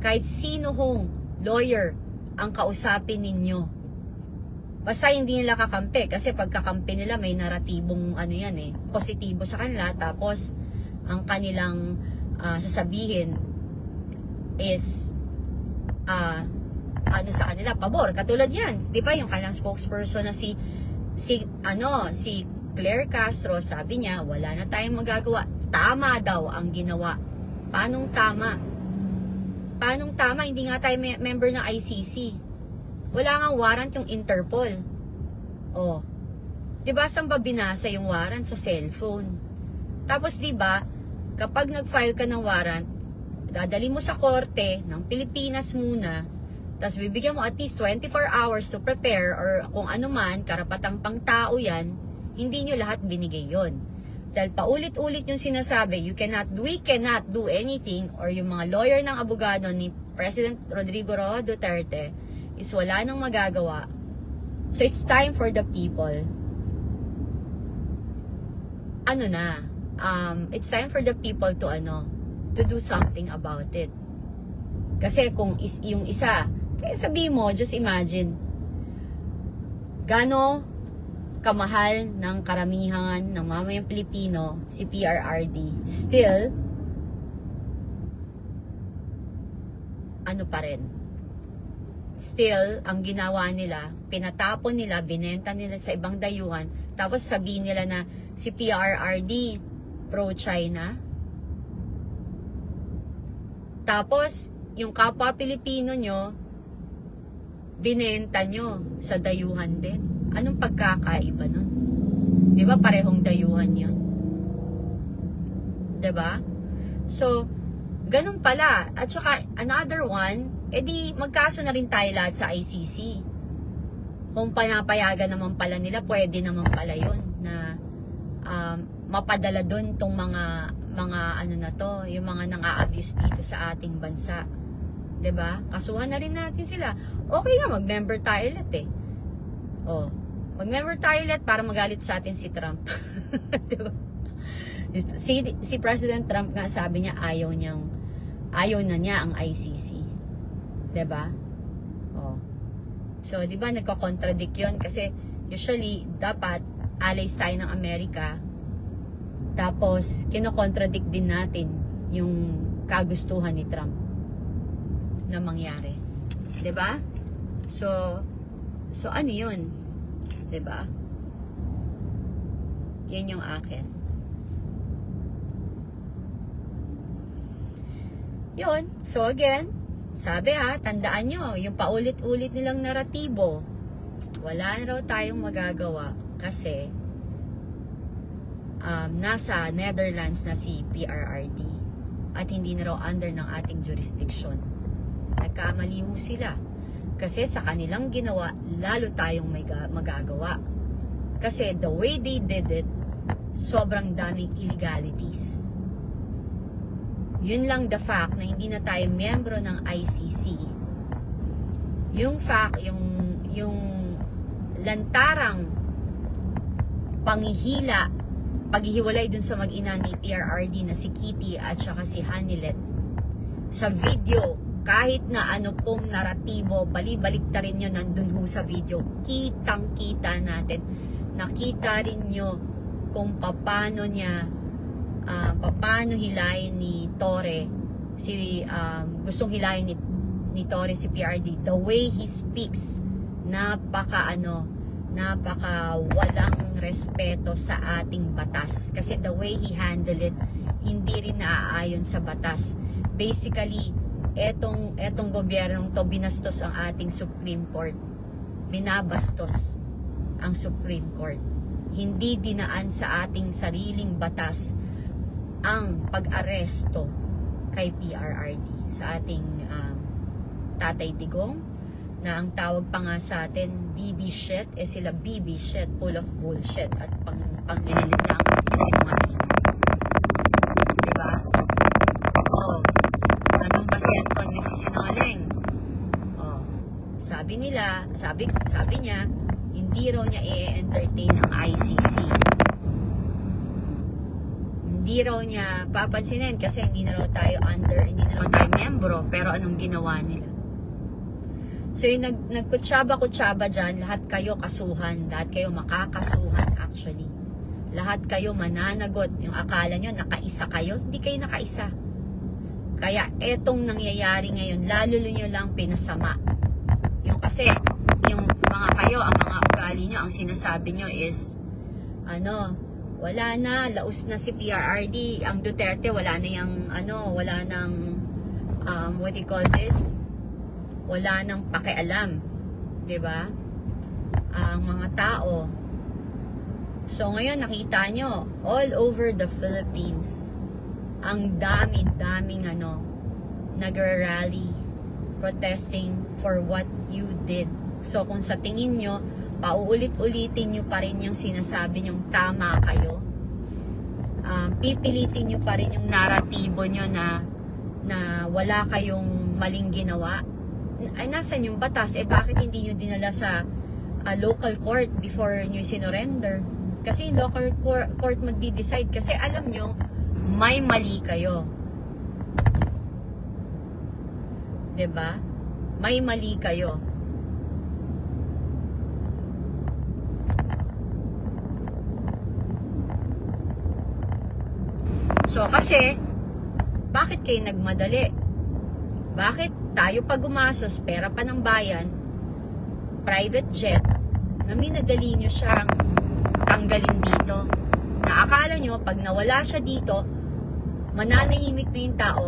kahit sino hong lawyer ang kausapin ninyo. Basta hindi nila kakampi, kasi pagkakampi nila may naratibong ano yan positibo sa kanila, tapos ang kanilang sasabihin is ano sa kanila, pabor. Katulad yan, di ba yung kanilang spokesperson na si Claire Castro, sabi niya, wala na tayong magagawa. Tama daw ang ginawa. Paanong tama? Paanong tama? Hindi nga tayo member ng ICC. Wala nga warrant yung Interpol. Oh. 'Di ba saan ba binasa yung warrant? Sa cellphone. Tapos 'di ba, kapag nag-file ka ng warrant, dadali mo sa korte ng Pilipinas muna, tapos bibigyan mo at least 24 hours to prepare or kung ano man, karapatang pangtao 'yan, hindi nyo lahat binigay 'yon. Dahil paulit-ulit yung sinasabi, we cannot do anything, or yung mga lawyer ng abogado ni President Rodrigo Roa Duterte is wala nang magagawa. So it's time for the people. It's time for the people to do something about it. Kasi kung yung isa, kaya sabihin mo, just imagine, gano kamahal ng karamihan ng mamayang Pilipino si PRRD, still pa rin. Still, ang ginawa nila, pinatapon nila, binenta nila sa ibang dayuhan, tapos sabihin nila na si PRRD pro-China. Tapos, yung kapwa Pilipino nyo, binenta nyo sa dayuhan din. Anong pagkakaiba nun? Di ba parehong dayuhan yun? Di ba? So, ganun pala. At saka, another one, edi magkaso na rin tayo lahat sa ICC. Kung panapayagan naman pala nila, pwede naman pala yun na mapadala dun tong mga yung mga nang-a-abuse dito sa ating bansa. 'Di ba? Kasuhan na rin natin sila. Okay nga, mag-member tayo ulit mag-member tayo ulit para magalit sa atin si Trump. 'Di ba? Si President Trump nga sabi niya ayaw na niya ang ICC. 'Di ba? So, 'di ba nagko-contradict 'yon kasi usually dapat allies tayo ng Amerika. Tapos kino-contradict din natin yung kagustuhan ni Trump na mangyari. 'Di ba? So ano 'yun? 'Di ba? Yan yung akin. Yun. So again, sabi tandaan nyo, yung paulit-ulit nilang naratibo, wala na raw tayong magagawa kasi nasa Netherlands na si PRRD at hindi na raw under ng ating jurisdiction. Nagkamali ho sila. Kasi sa kanilang ginawa, lalo tayong magagawa. Kasi the way they did it, sobrang daming illegalities. Yun lang the fact na hindi na tayo miyembro ng ICC. Yung fact, yung lantarang paghihiwalay dun sa mag-ina ni PRRD na si Kitty at saka si Hanilet. Sa video, kahit na ano pong naratibo, balik ta rin nyo nandun ho sa video. Kitang-kita natin. Nakita rin nyo kung paano hilayin ni Torre, gustong hilayin ni Torre si PRRD. The way he speaks, napaka walang respeto sa ating batas. Kasi the way he handle it, hindi rin naaayon sa batas. Basically, etong gobyernong to, binastos ang ating Supreme Court. Binabastos ang Supreme Court. Hindi dinaan sa ating sariling batas ang pag-aresto kay PRRD, sa ating Tatay Digong, na ang tawag pa nga sa atin, DD shit, sila BB shit, full of bullshit, at panglililit lang kasi mga diba? So, anong basihan ko nagsisinungaling? Sabi niya, hindi raw niya i-entertain ang ICC. hindi raw niya papansinin kasi hindi na raw tayo membro, pero anong ginawa nila? So yung nagkutsaba-kutsaba dyan, lahat kayo kasuhan, lahat kayo makakasuhan actually. Lahat kayo mananagot. Yung akala nyo, nakaisa kayo, hindi kayo nakaisa. Kaya etong nangyayari ngayon, lalo nyo lang pinasama. Yung kasi, yung mga kayo, ang mga ugali nyo, ang sinasabi nyo is, wala na, laos na si PRRD, ang Duterte, wala na yung, wala nang, what do you call this? Wala nang pakialam, 'di ba? Ang mga tao. So ngayon nakita nyo all over the Philippines ang dami-daming nagra-rally protesting for what you did. So kung sa tingin nyo pauulit-ulitin nyo pa rin yung sinasabi nyong tama kayo, pipilitin nyo pa rin yung naratibo nyo na wala kayong maling ginawa, ay nasan yung batas? Bakit hindi nyo dinala sa local court before nyo sinorender? Kasi yung local court magdi-decide kasi alam nyo may mali kayo, 'di ba? May mali kayo. So kasi bakit kayo nagmadali? Bakit tayo pa gumasos, pera pa ng bayan, private jet, na minadali nyo siyang tanggalin dito? Na akala nyo, pag nawala siya dito, mananahimik na yung tao,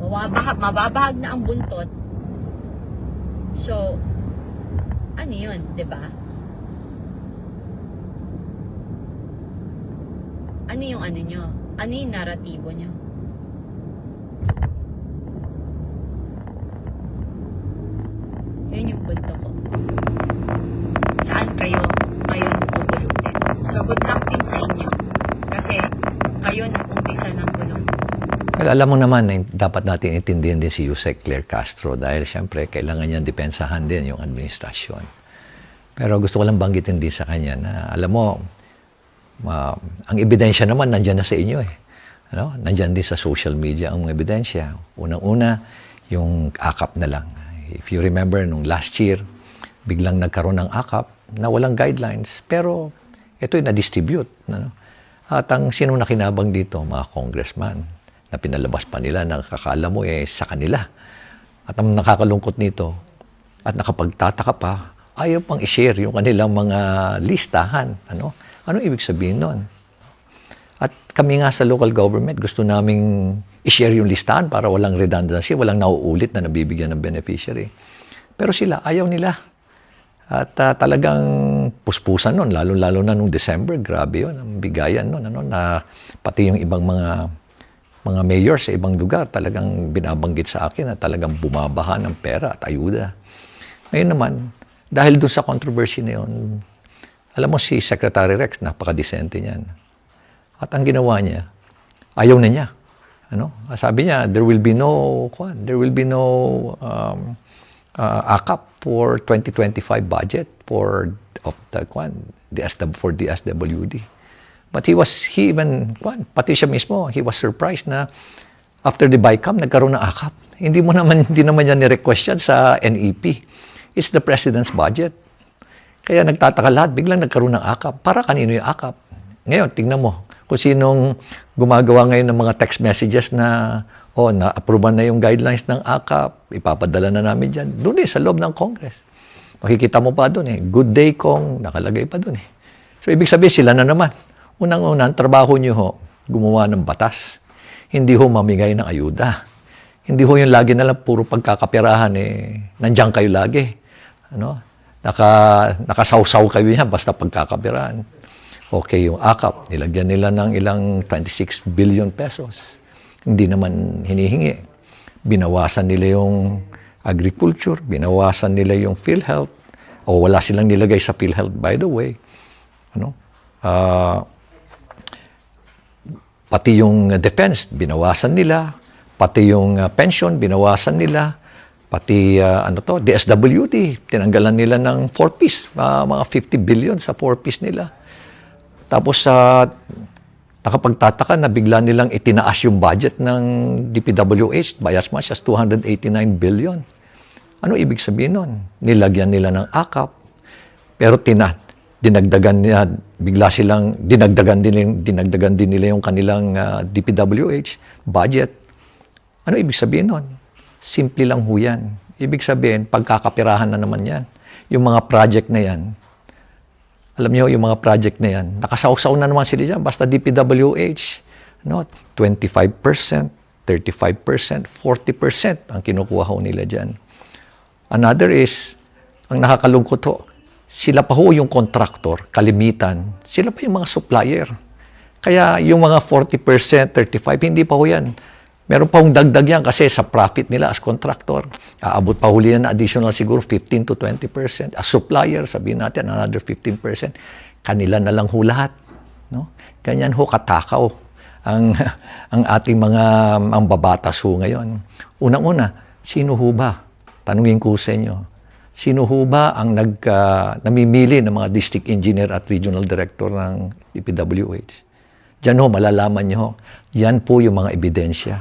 mababahag na ang buntot. So, ano yun, diba? Ano yung nyo? Ano yung naratibo nyo? Yun yung punto ko. Saan kayo ngayon pupulutin? So good luck din sa inyo. Kasi kayo nag-umpisa ng gulong. Well, alam mo naman, dapat natin intindihan din si Yusek Claire Castro dahil siyempre kailangan niya depensahan din yung administrasyon. Pero gusto ko lang banggitin din sa kanya na alam mo, ang ebidensya naman nandyan na sa inyo eh. Nandyan din sa social media ang ebidensya. Unang-una, yung akap na lang. If you remember, nung last year, biglang nagkaroon ng akap na walang guidelines, pero ito'y na-distribute. At ang sino nakinabang dito? Mga congressman na pinalabas pa nila na kakala mo sa kanila. At ang nakakalungkot nito, at nakapagtataka pa, ayaw pang i-share yung kanilang mga listahan. Anong ibig sabihin nun? At kami nga sa local government, gusto naming i-share yung listahan para walang redundancy, walang nauulit na nabibigyan ng beneficiary. Pero sila, ayaw nila. At talagang puspusan nun, lalo-lalo na nung December, grabe yun, ang bigayan nun, na pati yung ibang mga mayor sa ibang lugar, talagang binabanggit sa akin na talagang bumabaha ng pera at ayuda. Ngayon naman, dahil doon sa controversy na yun, alam mo si Secretary Rex, napaka-decente niyan. At ang ginawa niya, ayaw na niya. Sabi niya, there will be no AKAP for 2025 budget for the SWD. But pati siya mismo, he was surprised na after the BICAM, nagkaroon ng AKAP. Hindi naman niya ni-request yan sa NEP. It's the President's budget. Kaya nagtataka lahat, biglang nagkaroon ng AKAP. Para kanino yung AKAP? Ngayon, tingnan mo, kung sinong gumagawa ngayon ng mga text messages na na-approvean na yung guidelines ng AKAP, ipapadala na namin dyan. Doon sa loob ng Congress. Makikita mo pa doon Good day, Kong, nakalagay pa doon So, ibig sabihin, sila na naman. Unang-unang, trabaho nyo gumawa ng batas. Hindi mamigay ng ayuda. Hindi yung lagi na lang puro pagkakapirahan nandiyan kayo lagi. Nakasawsaw kayo yan basta pagkakapirahan. Okay, yung AKAP, nilagyan nila ng ilang 26 billion pesos. Hindi naman hinihingi. Binawasan nila yung agriculture, binawasan nila yung PhilHealth, o wala silang nilagay sa PhilHealth, by the way. Pati yung defense, binawasan nila. Pati yung pension, binawasan nila. Pati DSWD, tinanggalan nila ng 4-piece, mga 50 billion sa 4-piece nila. Tapos Nakapagtataka na bigla nilang itinaas yung budget ng DPWH by as much as 289 billion. Ano ibig sabihin nun? Nilagyan nila ng akap, pero dinagdagan nila, bigla silang dinagdagan din nila yung kanilang DPWH budget. Ano ibig sabihin nun? Simple lang ho yan. Ibig sabihin, pagkakapirahan na naman yan. Yung mga project na yan, alam niyo, yung mga project na yan, nakasawsaw na naman sila dyan. Basta DPWH, no? 25%, 35%, 40% ang kinukuha ho nila dyan. Another is, ang nakakalungkot ho, sila pa ho yung contractor, kalimitan, sila pa yung mga supplier. Kaya yung mga 40%, 35%, hindi pa ho yan. Meron pa hong dagdag yan kasi sa profit nila as contractor. Aabot pa huli yan na additional siguro 15 to 20%. As supplier, sabihin natin, another 15%. Kanila na lang ho lahat. No? Ganyan ho katakaw ang ating mga babatas ho ngayon. Unang-una, sino ho ba? Tanungin ko sa inyo. Sino ho ba ang namimili ng mga district engineer at regional director ng DPWH? Diyan ho, malalaman nyo ho. Yan po yung mga ebidensya.